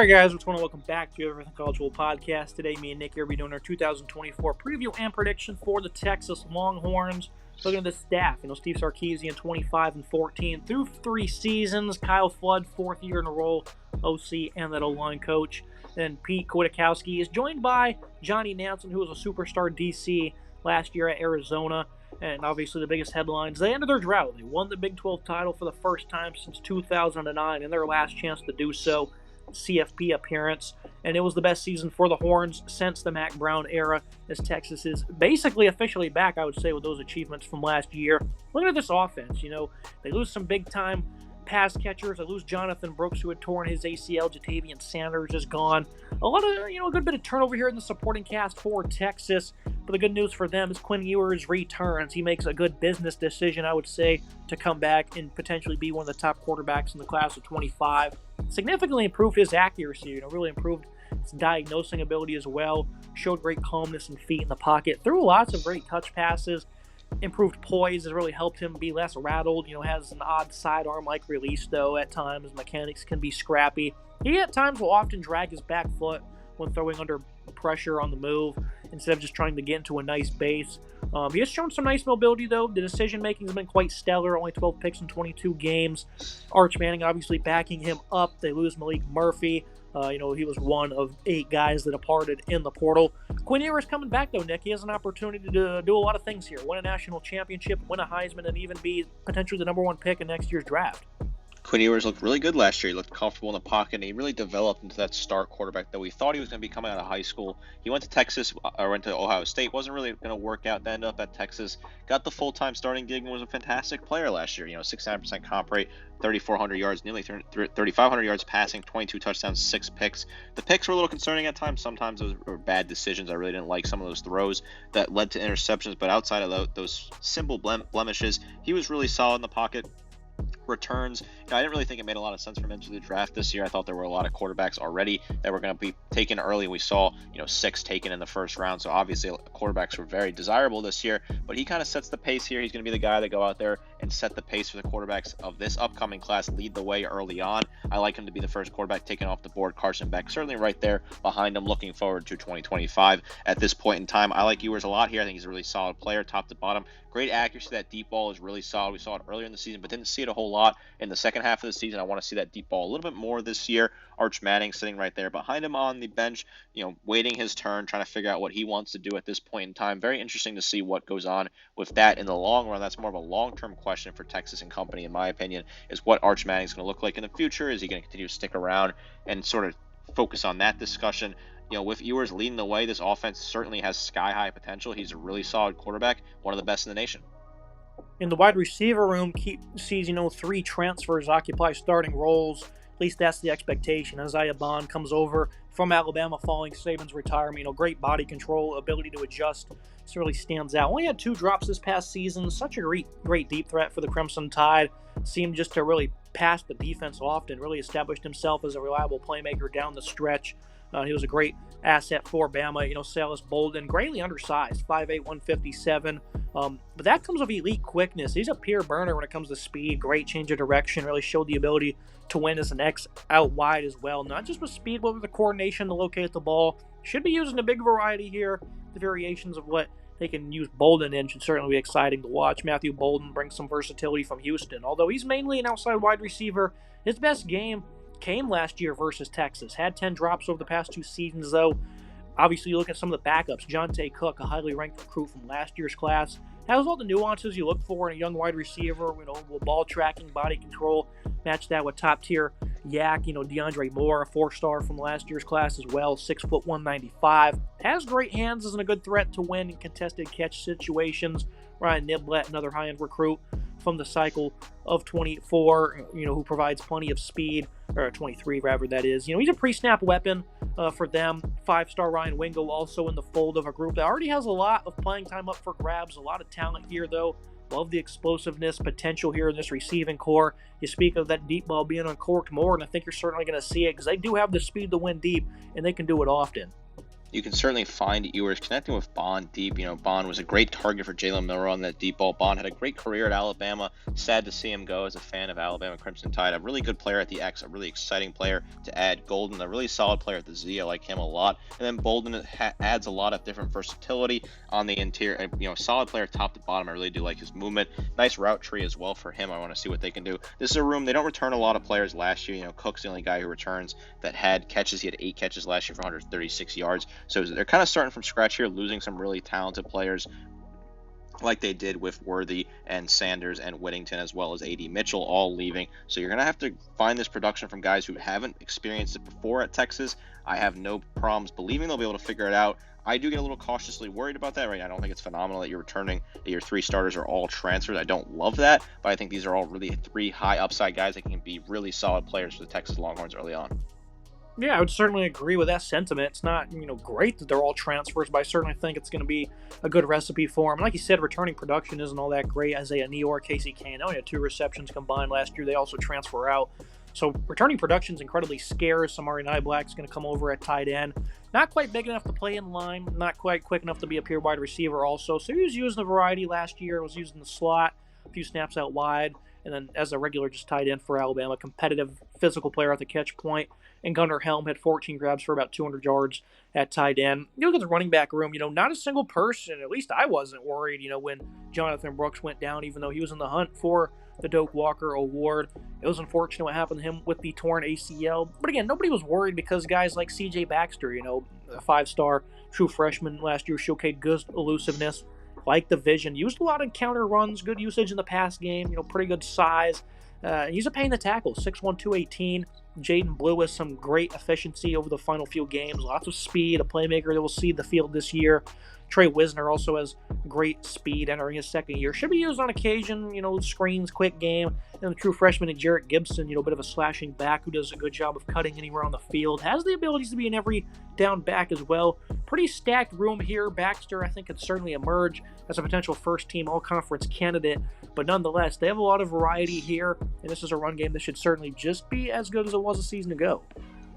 right, guys, what's going on? Welcome back to Everything College Football Podcast. Today, me and Nick here will be doing our 2024 preview and prediction for the Texas Longhorns. Looking at the staff, Steve Sarkisian, 25-14 through 3 seasons. Kyle Flood, 4th year in a row, OC and that O-line coach. Then Pete Kwiatkowski is joined by Johnny Nansen, who was a superstar DC last year at Arizona. And obviously the biggest headlines, they ended their drought. They won the Big 12 title for the first time since 2009 and their last chance to do so. CFP appearance, and it was the best season for the Horns since the Mac Brown era, as Texas is basically officially back, I would say, with those achievements from last year. Look at this offense. They lose some big-time pass catchers. They lose Jonathan Brooks, who had torn his ACL. Jatavian Sanders is gone. A lot of, a good bit of turnover here in the supporting cast for Texas. But the good news for them is Quinn Ewers returns. He makes a good business decision, I would say, to come back and potentially be one of the top quarterbacks in the class of 25. Significantly improved his accuracy, really improved his diagnosing ability as well. Showed great calmness and feet in the pocket. Threw lots of great touch passes. Improved poise has really helped him be less rattled. Has an odd sidearm-like release, though, at times. His mechanics can be scrappy. He, at times, will often drag his back foot when throwing under pressure on the move instead of just trying to get into a nice base. He has shown some nice mobility, though. The decision-making has been quite stellar, only 12 picks in 22 games. Arch Manning obviously backing him up. They lose Malik Murphy. He was one of 8 guys that departed in the portal. Quinn Ewers coming back, though, Nick. He has an opportunity to do a lot of things here. Win a national championship, win a Heisman, and even be potentially the number 1 pick in next year's draft. Quinn Ewers looked really good last year. He looked comfortable in the pocket, and he really developed into that star quarterback that we thought he was going to be coming out of high school. He went to Texas, or went to Ohio State. Wasn't really going to work out. Then ended up at Texas. Got the full-time starting gig and was a fantastic player last year. 69% comp rate, 3,400 yards, nearly 3,500 yards passing, 22 touchdowns, 6 picks. The picks were a little concerning at times. Sometimes those were bad decisions. I really didn't like some of those throws that led to interceptions. But outside of those simple blemishes, he was really solid in the pocket. Returns. I didn't really think it made a lot of sense for him into the draft this year. I thought there were a lot of quarterbacks already that were going to be taken early. We saw, 6 taken in the first round. So obviously quarterbacks were very desirable this year, but he kind of sets the pace here. He's going to be the guy that go out there and set the pace for the quarterbacks of this upcoming class, lead the way early on. I like him to be the first quarterback taken off the board. Carson Beck certainly right there behind him, looking forward to 2025 at this point in time. I like Ewers a lot here. I think he's a really solid player, top to bottom. Great accuracy. That deep ball is really solid. We saw it earlier in the season, but didn't see it a whole lot in the second half of the season. I want to see that deep ball a little bit more this year. Arch Manning sitting right there behind him on the bench, waiting his turn, trying to figure out what he wants to do at this point in time. Very interesting to see what goes on with that in the long run. That's more of a long-term question for Texas and company, in my opinion, is what Arch Manning is going to look like in the future. Is he going to continue to stick around and sort of focus on that discussion? With Ewers leading the way, this offense certainly has sky-high potential. He's a really solid quarterback, one of the best in the nation. In the wide receiver room, sees 3 transfers occupy starting roles. At least that's the expectation. Isaiah Bond comes over from Alabama following Saban's retirement. Great body control, ability to adjust. This really stands out. Only had 2 drops this past season. Such a great deep threat for the Crimson Tide. Seemed just to really pass the defense often. Really established himself as a reliable playmaker down the stretch. He was a great asset for Bama. Salas Bolden, greatly undersized, 5'8", 157. But that comes with elite quickness. He's a pure burner when it comes to speed. Great change of direction. Really showed the ability to win as an X out wide as well. Not just with speed, but with the coordination to locate the ball. Should be using a big variety here. The variations of what they can use Bolden in should certainly be exciting to watch. Matthew Bolden brings some versatility from Houston. Although he's mainly an outside wide receiver, his best game came last year versus Texas. Had 10 drops over the past 2 seasons, though. Obviously, you look at some of the backups. Jonte Cook, a highly ranked recruit from last year's class, has all the nuances you look for in a young wide receiver. With ball tracking, body control. Match that with top-tier yak. DeAndre Moore, a 4-star from last year's class as well, 6', 195. Has great hands, is a good threat to win in contested catch situations. Ryan Niblett, another high-end recruit from the cycle of 24, who provides plenty of speed, or 23 rather, that is. He's a pre-snap weapon for them. 5-star Ryan Wingo also in the fold of a group that already has a lot of playing time up for grabs, a lot of talent here, though. Love the explosiveness, potential here in this receiving core. You speak of that deep ball being uncorked more, and I think you're certainly going to see it because they do have the speed to win deep, and they can do it often. You can certainly find Ewers connecting with Bond deep. Bond was a great target for Jalen Miller on that deep ball. Bond had a great career at Alabama. Sad to see him go as a fan of Alabama Crimson Tide. A really good player at the X, a really exciting player to add. Golden, a really solid player at the Z. I like him a lot. And then Bolden adds a lot of different versatility on the interior. And, solid player top to bottom. I really do like his movement. Nice route tree as well for him. I want to see what they can do. This is a room, they don't return a lot of players last year. Cook's the only guy who returns that had catches. He had 8 catches last year for 136 yards. So they're kind of starting from scratch here, losing some really talented players like they did with Worthy and Sanders and Whittington, as well as A.D. Mitchell, all leaving. So you're going to have to find this production from guys who haven't experienced it before at Texas. I have no problems believing they'll be able to figure it out. I do get a little cautiously worried about that, right? I don't think it's phenomenal that you're returning, that your 3 starters are all transferred. I don't love that, but I think these are all really 3 high upside guys that can be really solid players for the Texas Longhorns early on. Yeah, I would certainly agree with that sentiment. It's not, great that they're all transfers, but I certainly think it's going to be a good recipe for them. And like you said, returning production isn't all that great. Isaiah Neor, Casey Kane only had 2 receptions combined last year. They also transfer out. So returning production is incredibly scarce. Amari Niblack's going to come over at tight end. Not quite big enough to play in line. Not quite quick enough to be a pure wide receiver also. So he was using a variety last year. Was using the slot, a few snaps out wide. And then as a regular just tight end for Alabama, competitive physical player at the catch point. And Gunnar Helm had 14 grabs for about 200 yards at tight end. You look at the running back room, not a single person, at least I wasn't worried, when Jonathan Brooks went down, even though he was in the hunt for the Doak Walker Award. It was unfortunate what happened to him with the torn ACL. But again, nobody was worried because guys like C.J. Baxter, a 5-star true freshman last year, showcased good elusiveness, like the vision, used a lot of counter runs, good usage in the pass game, pretty good size. He's a pain to tackle, 6'1", 218. Jaden Blue has some great efficiency over the final few games, lots of speed, a playmaker that will see the field this year. Trey Wisner also has great speed entering his second year. Should be used on occasion, screens, quick game. And the true freshman, Jarrett Gibson, a bit of a slashing back who does a good job of cutting anywhere on the field. Has the abilities to be an every down back as well. Pretty stacked room here. Baxter, I think, could certainly emerge as a potential first-team all-conference candidate. But nonetheless, they have a lot of variety here. And this is a run game that should certainly just be as good as it was a season ago.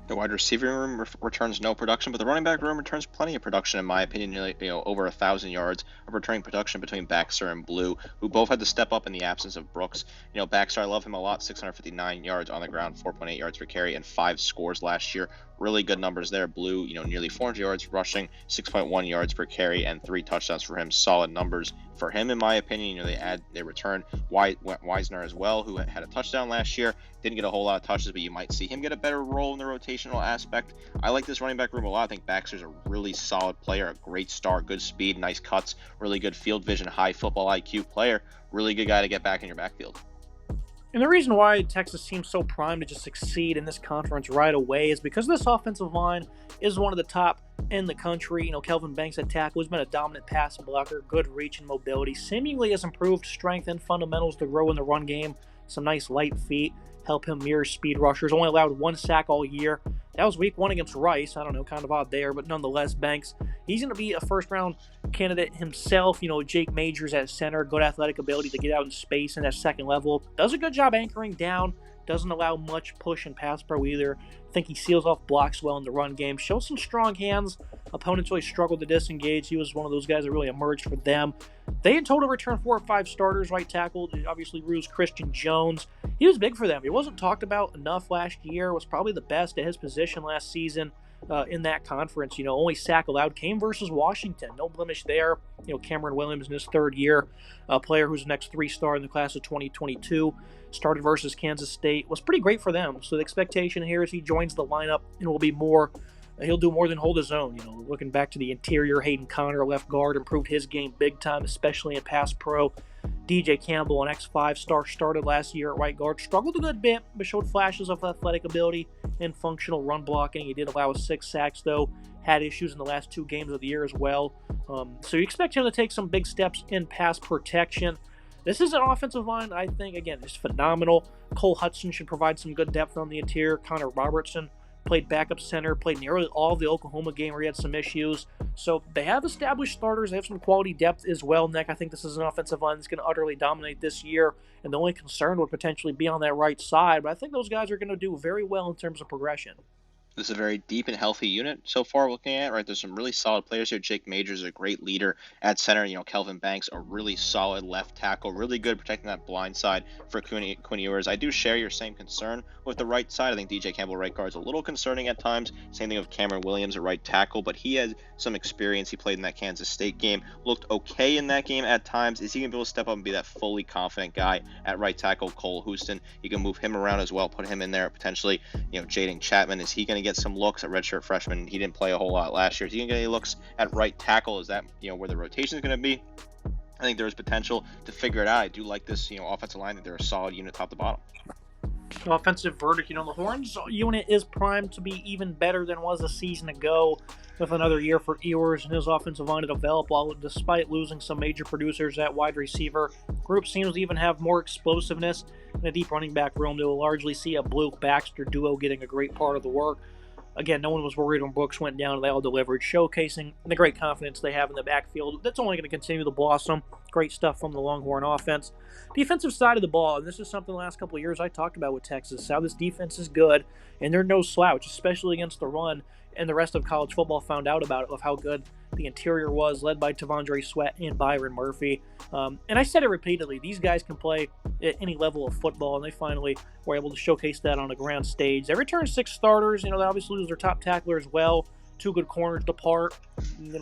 The wide receiver room returns no production, but the running back room returns plenty of production, in my opinion. Nearly, over 1,000 yards of returning production between Baxter and Blue, who both had to step up in the absence of Brooks. Baxter, I love him a lot. 659 yards on the ground, 4.8 yards per carry, and 5 scores last year. Really good numbers there. Blue, nearly 400 yards rushing, 6.1 yards per carry, and 3 touchdowns for him. Solid numbers for him, in my opinion. They return Wisner as well, who had a touchdown last year. Didn't get a whole lot of touches, but you might see him get a better role in the rotational aspect. I like this running back room a lot. I think Baxter's a really solid player, a great start, good speed, nice cuts, really good field vision, high football IQ player. Really good guy to get back in your backfield. And the reason why Texas seems so primed to just succeed in this conference right away is because this offensive line is one of the top in the country. Kelvin Banks at tackle has been a dominant pass blocker, good reach and mobility, seemingly has improved strength and fundamentals to grow in the run game. Some nice light feet help him mirror speed rushers. Only allowed 1 sack all year. That was week 1 against Rice. I don't know, kind of odd there, but nonetheless, Banks, he's going to be a first-round candidate himself. Jake Majors at center, good athletic ability to get out in space and at second level. Does a good job anchoring down. Doesn't allow much push and pass pro either. I think he seals off blocks well in the run game. Shows some strong hands. Opponents really struggled to disengage. He was one of those guys that really emerged for them. They in total returned 4 or 5 starters. Right tackle, obviously, Ruse Christian Jones. He was big for them. He wasn't talked about enough last year. Was probably the best at his position last season in that conference. Only sack allowed came versus Washington. No blemish there. Cameron Williams in his 3rd year. A player who's the next 3-star in the class of 2022. Started versus Kansas State. Was pretty great for them. So the expectation here is he joins the lineup and will be more. He'll do more than hold his own. Looking back to the interior, Hayden Connor, left guard, improved his game big time, especially in pass pro. DJ Campbell, an X5 star, started last year at right guard. Struggled a good bit, but showed flashes of athletic ability and functional run blocking. He did allow 6 sacks, though. Had issues in the last 2 games of the year as well. So you expect him to take some big steps in pass protection. This is an offensive line, I think, again, is phenomenal. Cole Hudson should provide some good depth on the interior. Connor Robertson played backup center, played nearly all of the Oklahoma game where he had some issues. So they have established starters. They have some quality depth as well, Nick. I think this is an offensive line that's going to utterly dominate this year, and the only concern would potentially be on that right side. But I think those guys are going to do very well in terms of progression. This is a very deep and healthy unit so far looking at, right? There's some really solid players here. Jake Majors is a great leader at center. Kelvin Banks, a really solid left tackle, really good protecting that blind side for Quinn Ewers. I do share your same concern with the right side. I think DJ Campbell right guard is a little concerning at times. Same thing with Cameron Williams at right tackle, but he has some experience. He played in that Kansas State game, looked okay in that game at times. Is he going to be able to step up and be that fully confident guy at right tackle? Cole Houston, you can move him around as well, put him in there potentially. Jaden Chapman, is he going to get some looks at redshirt freshman? He didn't play a whole lot last year. Is he going to get any looks at right tackle? Is that where the rotation is going to be? I think there's potential to figure it out. I do like this offensive line. That they're a solid unit top to bottom. Offensive verdict, the Horns unit is primed to be even better than it was a season ago, with another year for Ewers and his offensive line to develop. While despite losing some major producers at wide receiver, group seems to even have more explosiveness in a deep running back room. They will largely see a Blue-Baxter duo getting a great part of the work. Again, no one was worried when Brooks went down, and they all delivered, showcasing the great confidence they have in the backfield. That's only going to continue to blossom. Great stuff from the Longhorn offense. Defensive side of the ball, and this is something the last couple of years I talked about with Texas, how this defense is good, and they're no slouch, especially against the run, and the rest of college football found out about it, of how good the interior was, led by Tavondre Sweat and Byron Murphy. And I said it repeatedly, these guys can play at any level of football, and they finally were able to showcase that on a grand stage. They returned 6 starters. They obviously lose their top tackler as well. 2 good corners depart.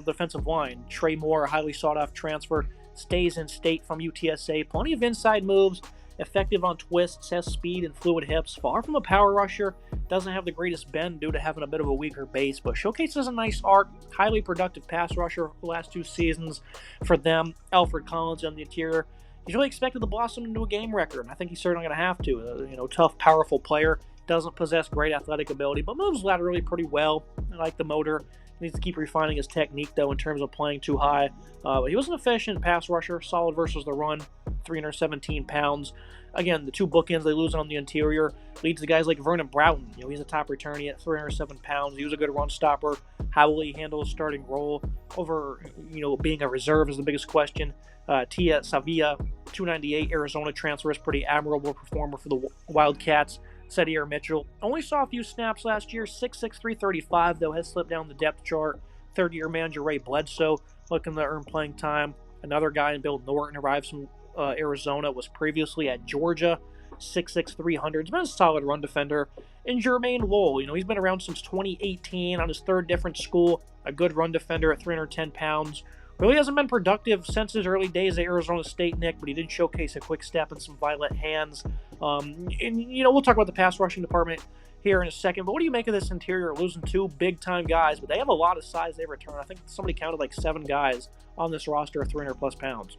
Defensive line, Trey Moore, a highly sought-after transfer, stays in state from UTSA. Plenty of inside moves, effective on twists, has speed and fluid hips. Far from a power rusher, doesn't have the greatest bend due to having a bit of a weaker base, but showcases a nice arc. Highly productive pass rusher the last 2 seasons for them. Alfred Collins on the interior. He's really expected to blossom into a game record, and I think he's certainly going to have to. Tough, powerful player. Doesn't possess great athletic ability, but moves laterally pretty well. I like the motor. He needs to keep refining his technique, though, in terms of playing too high. But he was an efficient pass rusher, solid versus the run, 317 pounds. Again, the 2 bookends they lose on the interior leads to guys like Vernon Broughton. He's a top returnee at 307 pounds. He was a good run stopper. How will he handle his starting role over, being a reserve is the biggest question. Tia Savia, 298, Arizona transfer, is pretty admirable performer for the Wildcats. Sedier Mitchell only saw a few snaps last year, 6'6", 335, though has slipped down the depth chart. Third-year manager Ray Bledsoe looking to earn playing time. Another guy in Bill Norton arrives from Arizona, was previously at Georgia, 6'6", 300. He's been a solid run defender. And Jermaine Lowell, he's been around since 2018 on his 3rd different school, a good run defender at 310 pounds. Really hasn't been productive since his early days at Arizona State, Nick, but he did showcase a quick step and some violent hands. We'll talk about the pass rushing department here in a second, but what do you make of this interior, losing 2 big-time guys? But they have a lot of size they return. I think somebody counted like 7 guys on this roster of 300-plus pounds.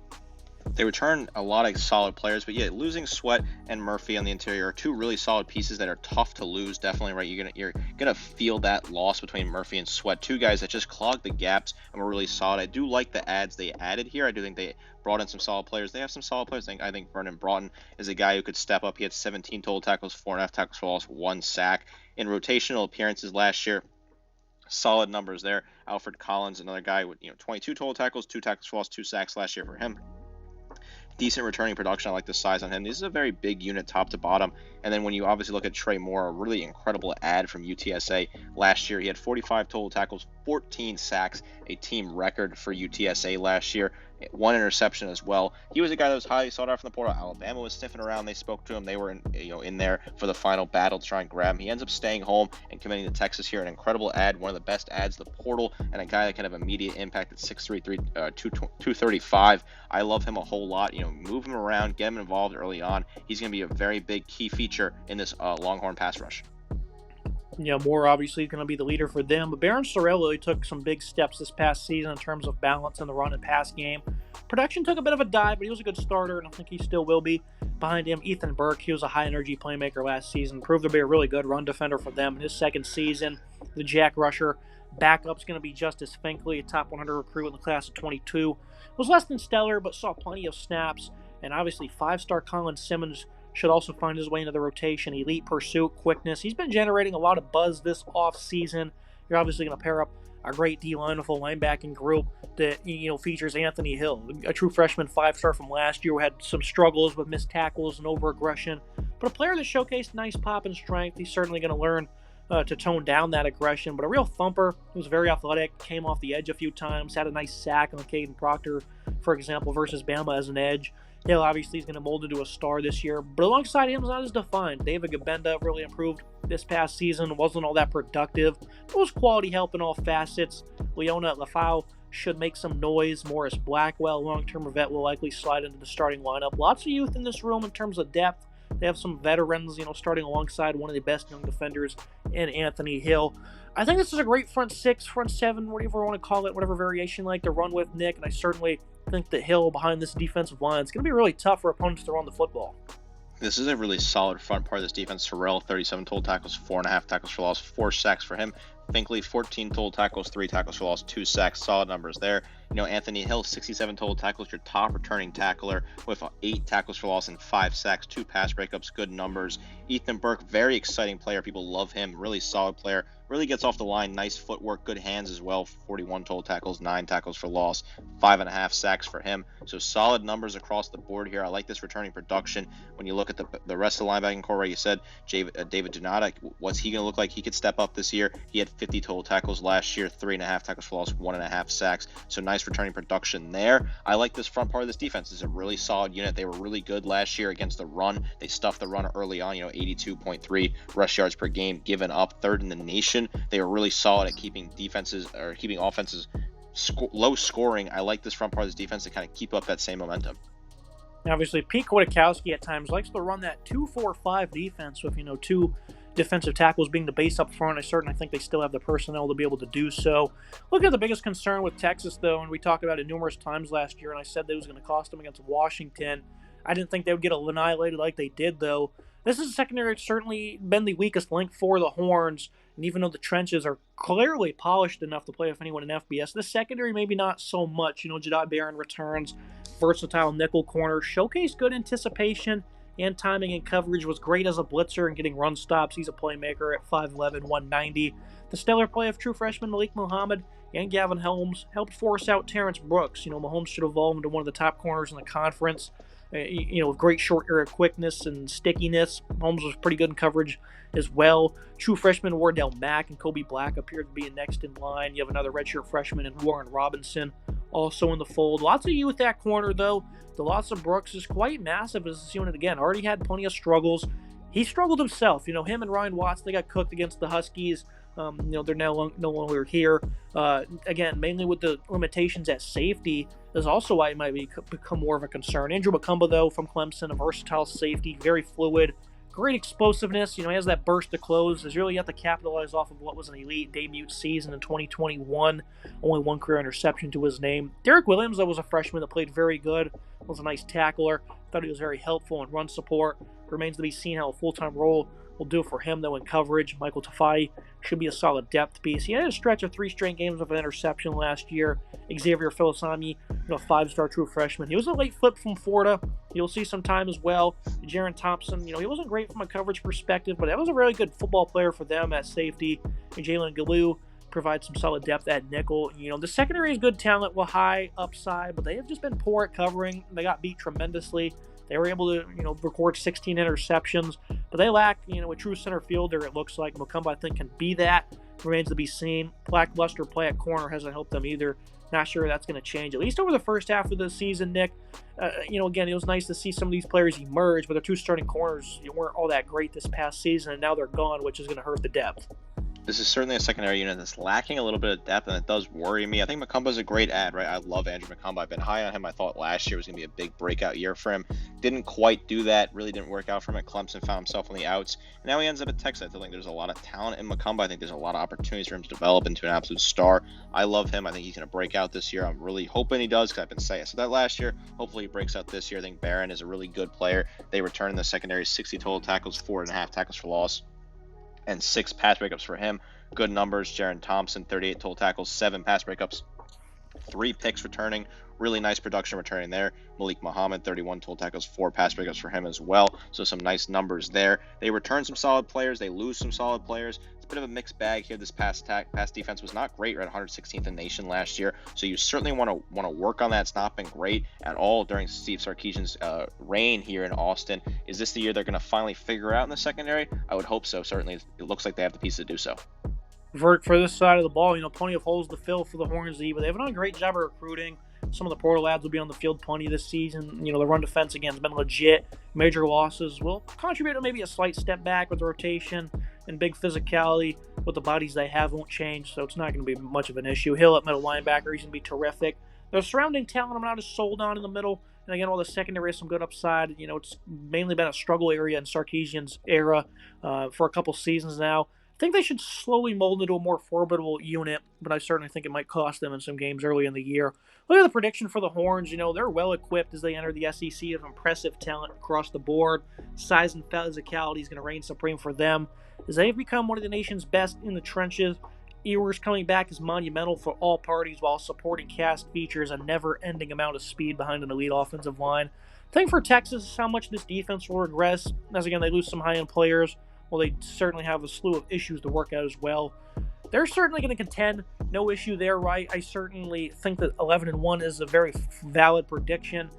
They return a lot of solid players, but losing Sweat and Murphy on the interior are 2 really solid pieces that are tough to lose. Definitely, right? You're gonna feel that loss between Murphy and Sweat, 2 guys that just clogged the gaps and were really solid. I do like the adds they added here. I do think they brought in some solid players. They have some solid players. I think Vernon Broughton is a guy who could step up. He had 17 total tackles, 4.5 tackles for loss, 1 sack in rotational appearances last year. Solid numbers there. Alfred Collins, another guy with 22 total tackles, 2 tackles for loss, 2 sacks last year for him. Decent returning production. I like the size on him. This is a very big unit top to bottom. And then when you obviously look at Trey Moore, a really incredible add from UTSA last year. He had 45 total tackles, 14 sacks, a team record for UTSA last year. 1 interception as well. He was a guy that was highly sought out from the portal. Alabama was sniffing around. They spoke to him. They were in there for the final battle to try and grab him. He ends up staying home and committing to Texas here. An incredible ad, one of the best ads the portal, and a guy that can have immediate impact at 6'3", 235. I love him a whole lot. Move him around, get him involved early on. He's going to be a very big key feature in this Longhorn pass rush. Moore obviously going to be the leader for them, but Barron Sorrello took some big steps this past season in terms of balance in the run and pass game. Production took a bit of a dive, but he was a good starter, and I think he still will be. Behind him, Ethan Burke, he was a high-energy playmaker last season, proved to be a really good run defender for them in his 2nd season. The Jack Rusher backup's going to be Justice Finkley, a top 100 recruit in the class of 22. Was less than stellar, but saw plenty of snaps, and obviously 5-star Colin Simmons should also find his way into the rotation. Elite pursuit, quickness. He's been generating a lot of buzz this offseason. You're obviously going to pair up a great D-line with a linebacking group that features Anthony Hill, a true freshman 5-star from last year who had some struggles with missed tackles and over-aggression, but a player that showcased nice pop and strength. He's certainly going to learn to tone down that aggression. But a real thumper. He was very athletic, came off the edge a few times, had a nice sack on Caden Proctor, for example, versus Bama as an edge. Hill obviously is going to mold into a star this year, but alongside him is not as defined. David Gabenda really improved this past season, wasn't all that productive, but was quality help in all facets. Leona Lafau should make some noise. Morris Blackwell, long-term vet, will likely slide into the starting lineup. Lots of youth in this room in terms of depth. They have some veterans, starting alongside one of the best young defenders in Anthony Hill. I think this is a great front six, front seven, whatever you want to call it, whatever variation you like to run with, Nick, and I certainly think that Hill behind this defensive line is going to be really tough for opponents to run the football. This is a really solid front part of this defense. Sorrell, 37 total tackles, 4.5 tackles for loss, 4 sacks for him. Finkley, 14 total tackles, 3 tackles for loss, 2 sacks. Solid numbers there. Anthony Hill, 67 total tackles, your top returning tackler with 8 tackles for loss and 5 sacks, 2 pass breakups, good numbers. Ethan Burke, very exciting player. People love him. Really solid player. Really gets off the line. Nice footwork, good hands as well. 41 total tackles, 9 tackles for loss, 5.5 sacks for him. So solid numbers across the board here. I like this returning production. When you look at the rest of the linebacking core, right, you said David Donata, what's he going to look like? He could step up this year. He had 50 total tackles last year, 3.5 tackles for loss, 1.5 sacks. So nice returning production there. I like this front part of this defense. It's a really solid unit. They were really good last year against the run. They stuffed the run early on, 82.3 rush yards per game given up, 3rd in the nation. They were really solid at keeping offenses low scoring. I like this front part of this defense to kind of keep up that same momentum. Obviously, Pete Kwiatkowski at times likes to run that 2-4-5 defense with, 2 defensive tackles being the base up front. I certainly think they still have the personnel to be able to do so. Look at the biggest concern with Texas, though, and we talked about it numerous times last year, and I said that it was going to cost them against Washington. I didn't think they would get annihilated like they did, though. This is a secondary that's certainly been the weakest link for the Horns, and even though the trenches are clearly polished enough to play with anyone in FBS, the secondary maybe not so much. Jadot Barron returns, versatile nickel corner, showcased good anticipation and timing and coverage, was great as a blitzer and getting run stops. He's a playmaker at 5'11", 190. The stellar play of true freshman Malik Muhammad and Gavin Helms helped force out Terrence Brooks. Mahomes should evolve into one of the top corners in the conference. With great short area quickness and stickiness. Holmes was pretty good in coverage as well. True freshman Wardell Mack and Kobe Black appeared to be next in line. You have another redshirt freshman in Warren Robinson also in the fold. Lots of you at that corner, though. The loss of Brooks is quite massive as this unit, again, already had plenty of struggles. He struggled himself. Him and Ryan Watts, they got cooked against the Huskies. They're no longer here. Again, mainly with the limitations at safety is also why it might become more of a concern. Andrew McCumba, though, from Clemson, a versatile safety, very fluid, great explosiveness. He has that burst to close. Has really yet to capitalize off of what was an elite debut season in 2021. Only 1 career interception to his name. Derek Williams, though, was a freshman that played very good. Was a nice tackler. Thought he was very helpful in run support. Remains to be seen how a full-time role will do for him, though, in coverage. Michael Tafai should be a solid depth piece. He had a stretch of 3 straight games of an interception last year. Xavier Filisami, 5-star true freshman. He was a late flip from Florida. You'll see some time as well. Jaron Thompson, he wasn't great from a coverage perspective, but that was a really good football player for them at safety. And Jalen Galoo provides some solid depth at nickel. The secondary is good talent with high upside, but they have just been poor at covering. They got beat tremendously. They were able to, record 16 interceptions, but they lack, a true center fielder. It looks like Mukumba, I think, can be that. Remains to be seen. Lackluster play at corner hasn't helped them either. Not sure that's going to change, at least over the first half of the season, Nick. Again, it was nice to see some of these players emerge, but their 2 starting corners weren't all that great this past season, and now they're gone, which is going to hurt the depth. This is certainly a secondary unit that's lacking a little bit of depth, and it does worry me. I think Macumba's a great ad, right? I love Andrew Macumba. I've been high on him. I thought last year was going to be a big breakout year for him. Didn't quite do that. Really didn't work out for him at Clemson. Found himself on the outs. And now he ends up at Texas. I think there's a lot of talent in Macumba. I think there's a lot of opportunities for him to develop into an absolute star. I love him. I think he's going to break out this year. I'm really hoping he does, because I've been saying I said that last year. Hopefully he breaks out this year. I think Barron is a really good player. They return in the secondary 60 total tackles, 4.5 tackles for loss, and 6 pass breakups for him. Good numbers. Jaron Thompson, 38 total tackles, 7 pass breakups. 3 picks returning. Really nice production returning there. Malik Muhammad, 31 total tackles, 4 pass pickups for him as well. So some nice numbers there. They return some solid players. They lose some solid players. It's a bit of a mixed bag here. This pass defense was not great. Right, 116th in the nation last year. So you certainly want to work on that. It's not been great at all during Steve Sarkisian's reign here in Austin. Is this the year they're going to finally figure out in the secondary? I would hope so. Certainly, it looks like they have the pieces to do so. For this side of the ball, plenty of holes to fill for the Horns, but they have done a great job of recruiting. Some of the portal lads will be on the field plenty this season. The run defense, again, has been legit. Major losses will contribute to maybe a slight step back with the rotation, and big physicality with the bodies they have won't change, so it's not going to be much of an issue. Hill at middle linebacker, he's going to be terrific. The surrounding talent I'm not as sold on in the middle. And again, while the secondary has some good upside, it's mainly been a struggle area in Sarkisian's era for a couple seasons now. I think they should slowly mold into a more formidable unit, but I certainly think it might cost them in some games early in the year. Look at the prediction for the Horns. They're well equipped as they enter the SEC of impressive talent across the board. Size and physicality is going to reign supreme for them as they have become one of the nation's best in the trenches. Ewers coming back is monumental for all parties, while supporting cast features a never-ending amount of speed behind an elite offensive line. The thing for Texas is how much this defense will regress, as again they lose some high-end players. Well, they certainly have a slew of issues to work out as well. They're certainly going to contend. No issue there, right? I certainly think that 11-1 is a very valid prediction.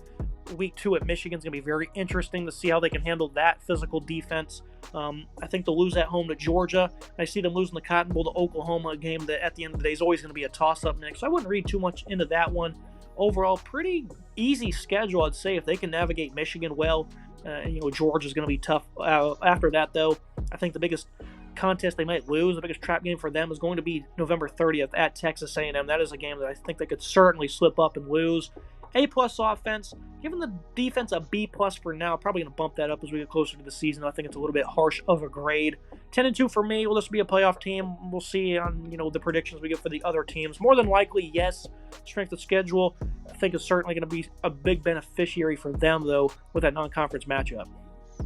Week 2 at Michigan is going to be very interesting to see how they can handle that physical defense. I think they'll lose at home to Georgia. I see them losing the Cotton Bowl to Oklahoma, a game that at the end of the day is always going to be a toss-up next. So I wouldn't read too much into that one. Overall, pretty easy schedule, I'd say, if they can navigate Michigan well. Georgia's going to be tough. After that, though, I think the biggest contest they might lose, the biggest trap game for them, is going to be November 30th at Texas A&M. That is a game that I think they could certainly slip up and lose. A-plus offense, giving the defense a B-plus for now. Probably going to bump that up as we get closer to the season. I think it's a little bit harsh of a grade. 10-2 for me. Will this be a playoff team? We'll see on the predictions we get for the other teams. More than likely, yes. Strength of schedule, I think, is certainly going to be a big beneficiary for them, though, with that non-conference matchup.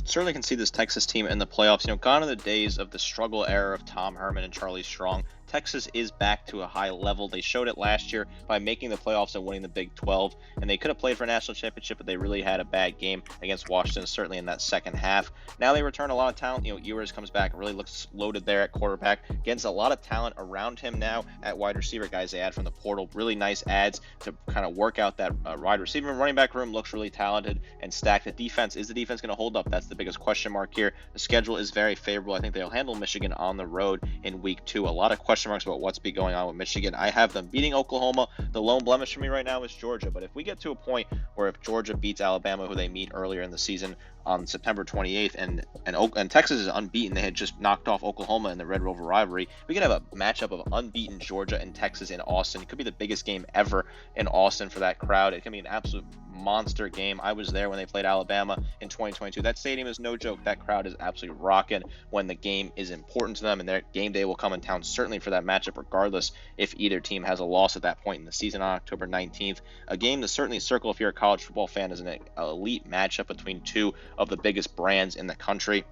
Certainly can see this Texas team in the playoffs. Gone are the days of the struggle era of Tom Herman and Charlie Strong. Texas is back to a high level. They showed it last year by making the playoffs and winning the Big 12, and they could have played for a national championship, but they really had a bad game against Washington, certainly in that second half. Now they return a lot of talent. Ewers comes back, really looks loaded there at quarterback, gets a lot of talent around him now at wide receiver. Guys they add from the portal, really nice adds to kind of work out that wide receiver and running back room. Looks really talented and stacked. The defense, is the defense going to hold up? That's the biggest question mark here. The schedule is very favorable. I think they'll handle Michigan on the road in week 2. A lot of question marks about what's be going on with Michigan. I have them beating Oklahoma. The lone blemish for me right now is Georgia, but if we get to a point where if Georgia beats Alabama, who they meet earlier in the season on September 28th, and Texas is unbeaten, they had just knocked off Oklahoma in the Red Rover rivalry, we can have a matchup of unbeaten Georgia and Texas in Austin. It could be the biggest game ever in Austin for that crowd. It can be an absolute monster game. I was there when they played Alabama in 2022. That stadium is no joke. That crowd is absolutely rocking when the game is important to them, and their game day will come in town certainly for that matchup, regardless if either team has a loss at that point in the season on October 19th. A game to certainly circle if you're a college football fan as an elite matchup between two of the biggest brands in the country.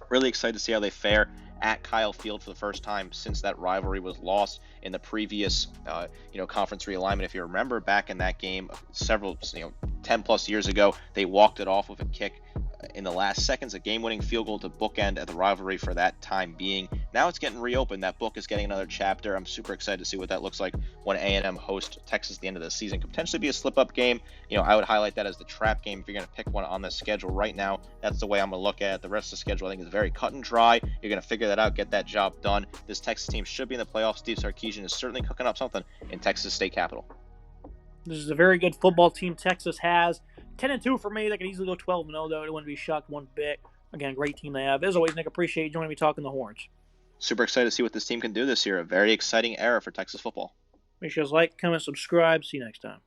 Really excited to see how they fare at Kyle Field for the first time since that rivalry was lost in the previous conference realignment. If you remember back in that game several 10 plus years ago, they walked it off with a kick in the last seconds, a game-winning field goal to bookend at the rivalry for that time being. Now it's getting reopened. That book is getting another chapter. I'm super excited to see what that looks like when A&M hosts Texas at the end of the season. Could potentially be a slip-up game. I would highlight that as the trap game if you're going to pick one on the schedule right now. That's the way I'm going to look at it. The rest of the schedule, I think, is very cut and dry. You're going to figure that out, get that job done. This Texas team should be in the playoffs. Steve Sarkisian is certainly cooking up something in Texas State Capitol. This is a very good football team Texas has. 10-2 for me. They could easily go 12-0, though. It wouldn't be shocked one bit. Again, great team they have. As always, Nick, appreciate you joining me talking the Horns. Super excited to see what this team can do this year. A very exciting era for Texas football. Make sure to like, comment, subscribe. See you next time.